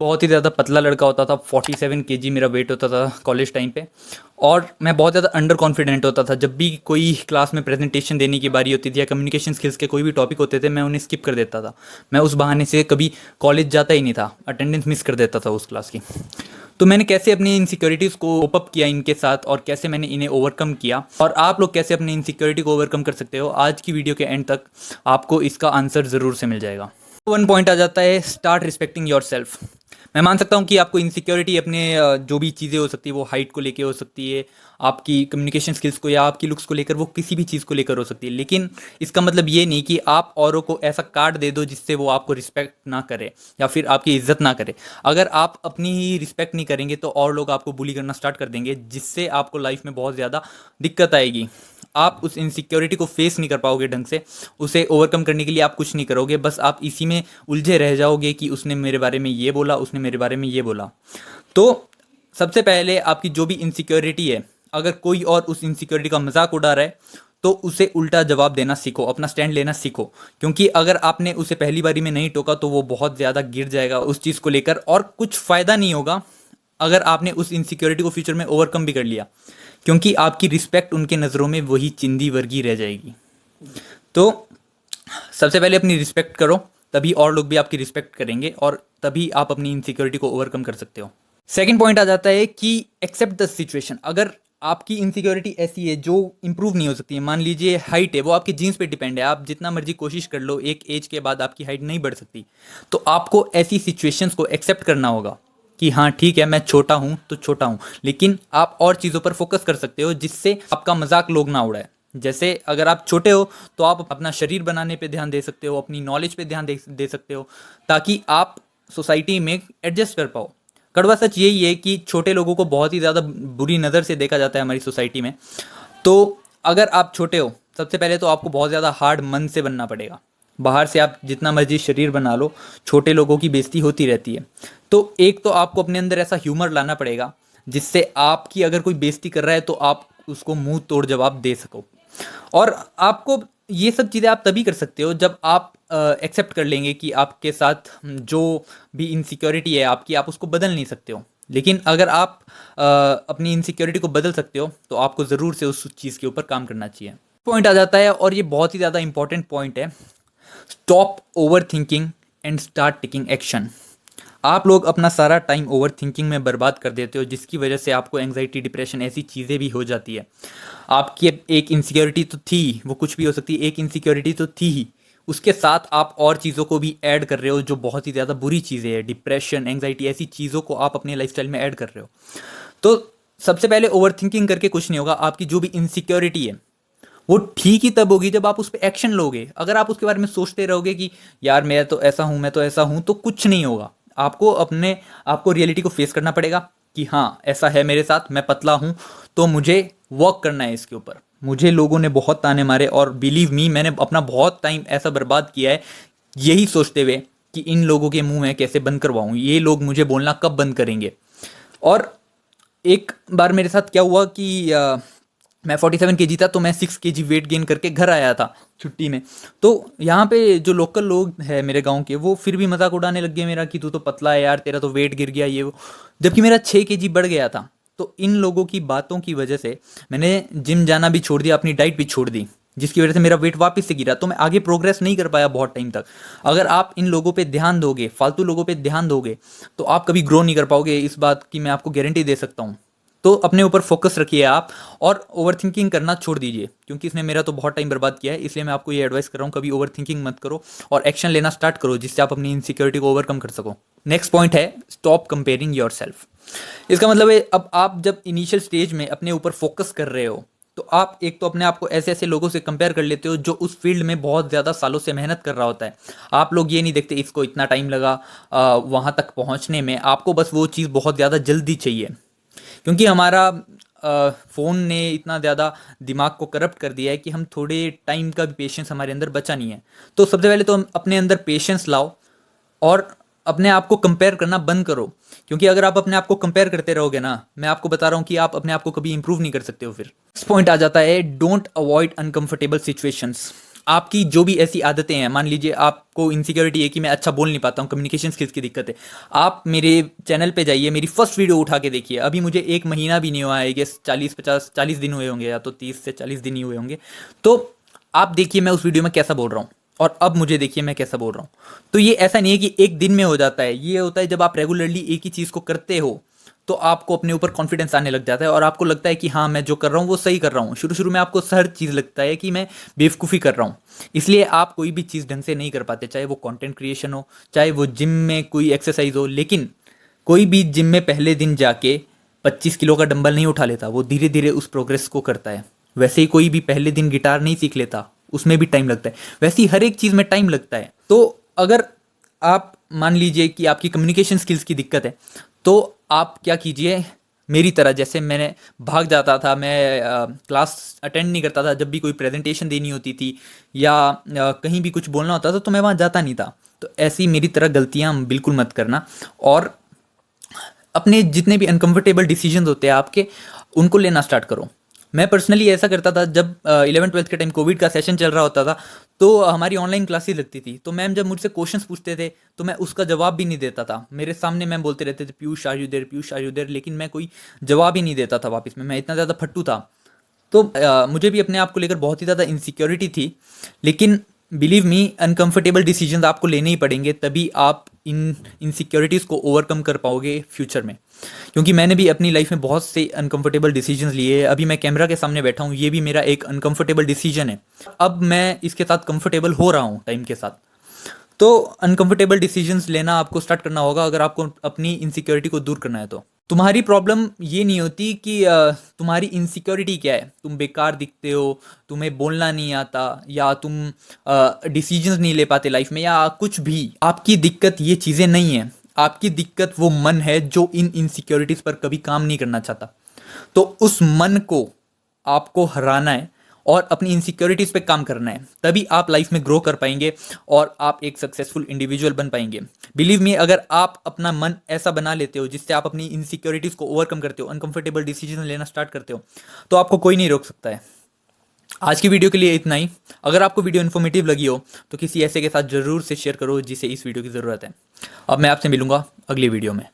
बहुत ही ज़्यादा पतला लड़का होता था। 47 केजी मेरा वेट होता था कॉलेज टाइम पे। और मैं बहुत ज़्यादा अंडर कॉन्फिडेंट होता था। जब भी कोई क्लास में प्रेजेंटेशन देने की बारी होती थी या कम्युनिकेशन स्किल्स के कोई भी टॉपिक होते थे, मैं उन्हें स्किप कर देता था। मैं उस बहाने से कभी कॉलेज जाता ही नहीं था, अटेंडेंस मिस कर देता था उस क्लास की। तो मैंने कैसे अपनी इनसिक्योरिटीज़ को कोप अप किया इनके साथ, और कैसे मैंने इन्हें ओवरकम किया, और आप लोग कैसे अपनी इनसिक्योरिटी को ओवरकम कर सकते हो, आज की वीडियो के एंड तक आपको इसका आंसर ज़रूर से मिल जाएगा। वन पॉइंट आ जाता है, स्टार्ट रिस्पेक्टिंग योर सेल्फ। मैं मान सकता हूँ कि आपको इनसिक्योरिटी अपने जो भी चीज़ें हो सकती है, वो हाइट को लेके हो सकती है, आपकी कम्युनिकेशन स्किल्स को या आपकी लुक्स को लेकर, वो किसी भी चीज़ को लेकर हो सकती है। लेकिन इसका मतलब ये नहीं कि आप औरों को ऐसा कार्ड दे दो जिससे वो आपको रिस्पेक्ट ना करे या फिर आपकी इज्जत ना करे। अगर आप अपनी ही रिस्पेक्ट नहीं करेंगे तो और लोग आपको बुली करना स्टार्ट कर देंगे, जिससे आपको लाइफ में बहुत ज़्यादा दिक्कत आएगी। आप उस इनसिक्योरिटी को फेस नहीं कर पाओगे ढंग से, उसे ओवरकम करने के लिए आप कुछ नहीं करोगे, बस आप इसी में उलझे रह जाओगे कि उसने मेरे बारे में ये बोला, उसने मेरे बारे में ये बोला। तो सबसे पहले आपकी जो भी इनसिक्योरिटी है, अगर कोई और उस इनसिक्योरिटी का मजाक उड़ा रहा है तो उसे उल्टा जवाब देना सीखो, अपना स्टैंड लेना सीखो। क्योंकि अगर आपने उसे पहली बारी में नहीं टोका तो वो बहुत ज़्यादा गिर जाएगा उस चीज़ को लेकर, और कुछ फ़ायदा नहीं होगा अगर आपने उस इनसिक्योरिटी को फ्यूचर में ओवरकम भी कर लिया, क्योंकि आपकी रिस्पेक्ट उनके नज़रों में वही चिंदी वर्गी रह जाएगी। तो सबसे पहले अपनी रिस्पेक्ट करो, तभी और लोग भी आपकी रिस्पेक्ट करेंगे, और तभी आप अपनी इनसिक्योरिटी को ओवरकम कर सकते हो। सेकंड पॉइंट आ जाता है कि एक्सेप्ट द सिचुएशन। अगर आपकी इनसिक्योरिटी ऐसी है जो इंप्रूव नहीं हो सकती है, मान लीजिए हाइट है, वो आपके जीन्स पे डिपेंड है, आप जितना मर्जी कोशिश कर लो, एक एज के बाद आपकी हाइट नहीं बढ़ सकती, तो आपको ऐसी सिचुएशंस को एक्सेप्ट करना होगा कि हाँ ठीक है, मैं छोटा हूँ तो छोटा हूँ, लेकिन आप और चीज़ों पर फोकस कर सकते हो जिससे आपका मजाक लोग ना उड़ाए। जैसे अगर आप छोटे हो तो आप अपना शरीर बनाने पे ध्यान दे सकते हो, अपनी नॉलेज पे ध्यान दे सकते हो, ताकि आप सोसाइटी में एडजस्ट कर पाओ। कड़वा सच यही है कि छोटे लोगों को बहुत ही ज़्यादा बुरी नज़र से देखा जाता है हमारी सोसाइटी में। तो अगर आप छोटे हो, सबसे पहले तो आपको बहुत ज़्यादा हार्ड मन से बनना पड़ेगा। बाहर से आप जितना मर्जी शरीर बना लो, छोटे लोगों की बेइज्जती होती रहती है। तो एक तो आपको अपने अंदर ऐसा ह्यूमर लाना पड़ेगा जिससे आपकी अगर कोई बेइज्जती कर रहा है तो आप उसको मुंह तोड़ जवाब दे सको। और आपको ये सब चीज़ें आप तभी कर सकते हो जब आप एक्सेप्ट कर लेंगे कि आपके साथ जो भी इनसिक्योरिटी है आपकी, आप उसको बदल नहीं सकते हो। लेकिन अगर आप अपनी इनसिक्योरिटी को बदल सकते हो तो आपको ज़रूर से उस चीज़ के ऊपर काम करना चाहिए। पॉइंट आ जाता है, और ये बहुत ही ज़्यादा इंपॉर्टेंट पॉइंट है, stop over thinking and start taking action. आप लोग अपना सारा टाइम ओवर थिंकिंग में बर्बाद कर देते हो, जिसकी वजह से आपको एंग्जाइटी, डिप्रेशन, ऐसी चीज़ें भी हो जाती है। आपकी एक इनसिक्योरिटी तो थी, वो कुछ भी हो सकती है, एक इनसिक्योरिटी तो थी ही, उसके साथ आप और चीज़ों को भी ऐड कर रहे हो जो बहुत ही ज़्यादा बुरी चीज़ें हैं। डिप्रेशन, एंग्जाइटी, ऐसी चीज़ों को आप अपने लाइफस्टाइल में ऐड कर रहे हो। तो सबसे पहले ओवर थिंकिंग करके कुछ नहीं होगा। आपकी जो भी इनसिक्योरिटी है वो ठीक ही तब होगी जब आप उस पर एक्शन लोगे। अगर आप उसके बारे में सोचते रहोगे कि यार मैं तो ऐसा हूँ, मैं तो ऐसा हूँ, तो कुछ नहीं होगा। आपको रियलिटी को फेस करना पड़ेगा कि हाँ ऐसा है मेरे साथ, मैं पतला हूँ, तो मुझे वर्क करना है इसके ऊपर। मुझे लोगों ने बहुत ताने मारे, और बिलीव मी, मैंने अपना बहुत टाइम ऐसा बर्बाद किया है यही सोचते हुए कि इन लोगों के मुंह में कैसे बंद करवाऊँ, ये लोग मुझे बोलना कब बंद करेंगे। और एक बार मेरे साथ क्या हुआ कि मैं 47 केजी था, तो मैं 6 केजी वेट गेन करके घर आया था छुट्टी में। तो यहाँ पे जो लोकल लोग हैं मेरे गांव के, वो फिर भी मजाक उड़ाने लग गए मेरा कि तू तो पतला है यार, तेरा तो वेट गिर गया ये वो, जबकि मेरा 6 केजी बढ़ गया था। तो इन लोगों की बातों की वजह से मैंने जिम जाना भी छोड़ दिया, अपनी डाइट भी छोड़ दी, जिसकी वजह से मेरा वेट वापस से गिरा। तो मैं आगे प्रोग्रेस नहीं कर पाया बहुत टाइम तक। अगर आप इन लोगों पे ध्यान दोगे, फालतू लोगों पे ध्यान दोगे, तो आप कभी ग्रो नहीं कर पाओगे, इस बात की मैं आपको गारंटी दे सकता हूँ। तो अपने ऊपर फोकस रखिए आप, और ओवर थिंकिंग करना छोड़ दीजिए, क्योंकि इसने मेरा तो बहुत टाइम बर्बाद किया है। इसलिए मैं आपको ये एडवाइस कर रहा हूँ, कभी ओवर थिंकिंग मत करो और एक्शन लेना स्टार्ट करो, जिससे आप अपनी इनसिक्योरिटी को ओवरकम कर सको। नेक्स्ट पॉइंट है, स्टॉप कंपेयरिंग योर सेल्फ। इसका मतलब है, अब आप जब इनिशियल स्टेज में अपने ऊपर फोकस कर रहे हो, तो आप एक तो अपने आप को ऐसे ऐसे लोगों से कंपेयर कर लेते हो जो उस फील्ड में बहुत ज़्यादा सालों से मेहनत कर रहा होता है। आप लोग ये नहीं देखते इसको इतना टाइम लगा वहाँ तक पहुँचने में, आपको बस वो चीज़ बहुत ज़्यादा जल्दी चाहिए। क्योंकि हमारा फ़ोन ने इतना ज़्यादा दिमाग को करप्ट कर दिया है कि हम थोड़े टाइम का भी पेशेंस हमारे अंदर बचा नहीं है। तो सबसे पहले तो हम अपने अंदर पेशेंस लाओ और अपने आप को कंपेयर करना बंद करो। क्योंकि अगर आप अपने आप को कंपेयर करते रहोगे ना, मैं आपको बता रहा हूँ कि आप अपने आप को कभी इंप्रूव नहीं कर सकते हो। फिर इस पॉइंट आ जाता है, डोंट अवॉइड अनकंफर्टेबल सिचुएशंस। आपकी जो भी ऐसी आदतें हैं, मान लीजिए आपको इनसिक्योरिटी है कि मैं अच्छा बोल नहीं पाता हूँ, कम्युनिकेशन स्किल्स की दिक्कत है, आप मेरे चैनल पे जाइए, मेरी फर्स्ट वीडियो उठा के देखिए। अभी मुझे 1 महीना भी नहीं हुआ है, ये 40 दिन हुए होंगे, या तो 30 से 40 दिन ही हुए होंगे। तो आप देखिए मैं उस वीडियो में कैसा बोल रहा हूँ, और अब मुझे देखिए मैं कैसा बोल रहा हूँ। तो ये ऐसा नहीं है कि एक दिन में हो जाता है, ये होता है जब आप रेगुलरली एक ही चीज़ को करते हो तो आपको अपने ऊपर कॉन्फिडेंस आने लग जाता है, और आपको लगता है कि हाँ मैं जो कर रहा हूँ वो सही कर रहा हूँ। शुरू शुरू में आपको हर चीज़ लगता है कि मैं बेवकूफ़ी कर रहा हूँ, इसलिए आप कोई भी चीज़ ढंग से नहीं कर पाते, चाहे वो कंटेंट क्रिएशन हो, चाहे वो जिम में कोई एक्सरसाइज हो। लेकिन कोई भी जिम में पहले दिन जाके 25 किलो का डंबल नहीं उठा लेता, वो धीरे धीरे उस प्रोग्रेस को करता है। वैसे ही कोई भी पहले दिन गिटार नहीं सीख लेता, उसमें भी टाइम लगता है। वैसे ही हर एक चीज़ में टाइम लगता है। तो अगर आप मान लीजिए कि आपकी कम्युनिकेशन स्किल्स की दिक्कत है, तो आप क्या कीजिए, मेरी तरह जैसे मैंने भाग जाता था, मैं क्लास अटेंड नहीं करता था जब भी कोई प्रेजेंटेशन देनी होती थी, या कहीं भी कुछ बोलना होता था तो मैं वहाँ जाता नहीं था। तो ऐसी मेरी तरह गलतियाँ बिल्कुल मत करना, और अपने जितने भी अनकंफर्टेबल डिसीजंस होते हैं आपके, उनको लेना स्टार्ट करो। मैं पर्सनली ऐसा करता था, जब 11th-12th के टाइम कोविड का सेशन चल रहा होता था, तो हमारी ऑनलाइन क्लासेस लगती थी, तो मैम जब मुझसे क्वेश्चंस पूछते थे तो मैं उसका जवाब भी नहीं देता था। मेरे सामने मैम बोलते रहते थे Piyush are you there, Piyush are you there, लेकिन मैं कोई जवाब ही नहीं देता था वापस में, मैं इतना ज़्यादा फट्टू था। तो मुझे भी अपने आप को लेकर बहुत ही ज़्यादा इनसिक्योरिटी थी। लेकिन बिलीव मी, अनकंफर्टेबल डिसीजंस आपको लेने ही पड़ेंगे, तभी आप इन इनसिक्योरिटीज़ को ओवरकम कर पाओगे फ्यूचर में। क्योंकि मैंने भी अपनी लाइफ में बहुत से अनकंफर्टेबल डिसीजंस लिए हैं। अभी मैं कैमरा के सामने बैठा हूँ, ये भी मेरा एक अनकंफर्टेबल डिसीजन है। अब मैं इसके साथ कंफर्टेबल हो रहा हूँ टाइम के साथ। तो अनकंफर्टेबल डिसीजंस लेना आपको स्टार्ट करना होगा, अगर आपको अपनी इनसिक्योरिटी को दूर करना है। तो तुम्हारी प्रॉब्लम ये नहीं होती कि तुम्हारी इनसिक्योरिटी क्या है, तुम बेकार दिखते हो, तुम्हें बोलना नहीं आता, या तुम डिसीजंस नहीं ले पाते लाइफ में, या कुछ भी। आपकी दिक्कत ये चीज़ें नहीं है, आपकी दिक्कत वो मन है जो इन इनसिक्योरिटीज़ पर कभी काम नहीं करना चाहता। तो उस मन को आपको हराना है और अपनी इनसिक्योरिटीज़ पे काम करना है, तभी आप लाइफ में ग्रो कर पाएंगे और आप एक सक्सेसफुल इंडिविजुअल बन पाएंगे। बिलीव मी, अगर आप अपना मन ऐसा बना लेते हो जिससे आप अपनी इनसिक्योरिटीज़ को ओवरकम करते हो, अनकंफर्टेबल डिसीजन लेना स्टार्ट करते हो, तो आपको कोई नहीं रोक सकता है। आज की वीडियो के लिए इतना ही। अगर आपको वीडियो इन्फॉर्मेटिव लगी हो तो किसी ऐसे के साथ ज़रूर से शेयर करो जिसे इस वीडियो की ज़रूरत है। अब मैं आपसे मिलूंगा अगली वीडियो में।